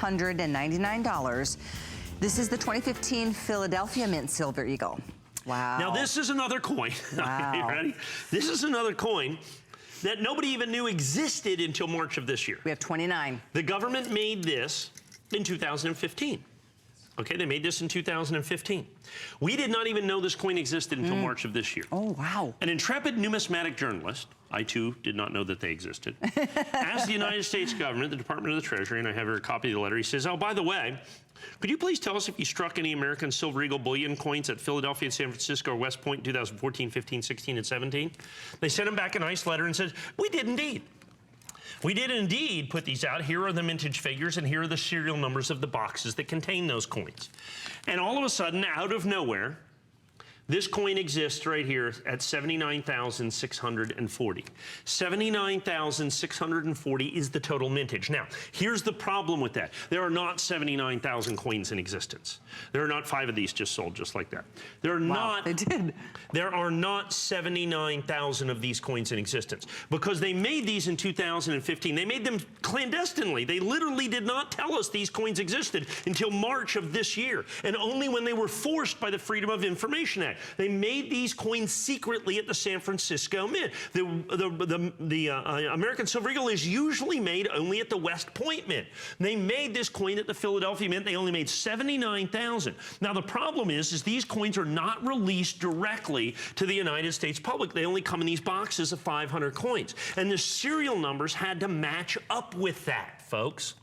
$199. This is the 2015 Philadelphia Mint Silver Eagle. Wow. Now this is another coin. Wow. You ready? This is another coin that nobody even knew existed until March of this year. We have 29. The government made this in 2015. Okay, they made this in 2015. We did not even know this coin existed until March of this year. Oh, wow. An intrepid numismatic journalist, I too did not know that they existed, asked the United States government, the Department of the Treasury, and I have here a copy of the letter. He says, oh, by the way, could you please tell us if you struck any American Silver Eagle bullion coins at Philadelphia, San Francisco, or West Point in 2014, 15, 16, and 17? They sent him back a nice letter and said, we did indeed. We did indeed put these out. Here are the mintage figures, and here are the serial numbers of the boxes that contain those coins. And all of a sudden, out of nowhere, this coin exists right here at 79,640. 79,640 is the total mintage. Now, here's the problem with that. There are not 79,000 coins in existence. There are not 5 of these just sold just like that. There are not. They did. There are not 79,000 of these coins in existence because they made these in 2015. They made them clandestinely. They literally did not tell us these coins existed until March of this year, and only when they were forced by the Freedom of Information Act. They made these coins secretly at the San Francisco Mint. The American Silver Eagle is usually made only at the West Point Mint. They made this coin at the Philadelphia Mint. They only made 79,000. Now the problem is these coins are not released directly to the United States public. They only come in these boxes of 500 coins. And the serial numbers had to match up with that, folks.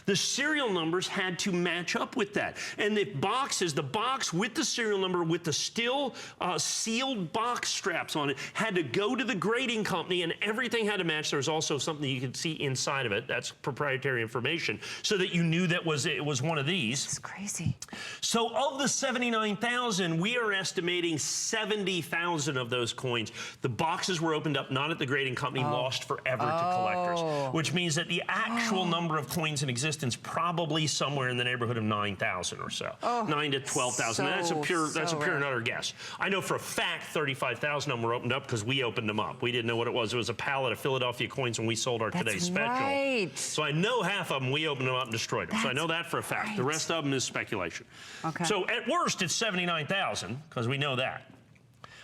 The serial numbers had to match up with that. And the boxes, the box with the serial number with the still sealed box straps on it had to go to the grading company, and everything had to match. There's also something you could see inside of it. That's proprietary information, so that you knew that it was one of these. It's crazy. So of the 79,000, we are estimating 70,000 of those coins. The boxes were opened up not at the grading company, lost forever to collectors, which means that the actual number of coins in existence probably somewhere in the neighborhood of 9,000 or so. 9 to 12,000. That's a pure and utter guess. I know for a fact 35,000 of them were opened up because we opened them up. We didn't know what it was. It was a pallet of Philadelphia coins when we sold our Today's Special. Right. So I know half of them we opened them up and destroyed them. So I know that for a fact. Right. The rest of them is speculation. Okay. So at worst it's 79,000 because we know that.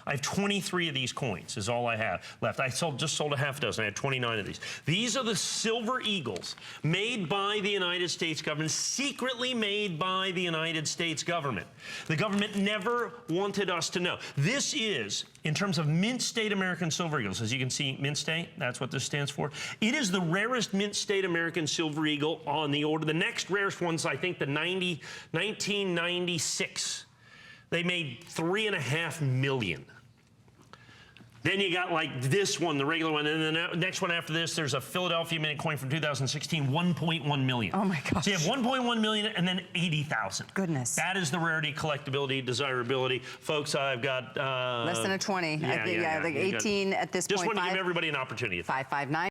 I have 23 of these coins is all I have left. I just sold a half dozen. I had 29 of these. These are the Silver Eagles made by the United States government, secretly made by the United States government. The government never wanted us to know. This is, in terms of mint state American Silver Eagles, as you can see, mint state, that's what this stands for. It is the rarest mint state American Silver Eagle on the order. The next rarest one's, I think, the 1996. They made 3.5 million. Then you got like this one, the regular one, and then the next one after this, there's a Philadelphia Mint coin from 2016, 1.1 million. Oh my gosh. So you have 1.1 million and then 80,000. Goodness. That is the rarity, collectability, desirability. Folks, I've got... less than a 20. Yeah, like 18 at this point. Just want to give everybody an opportunity. 559.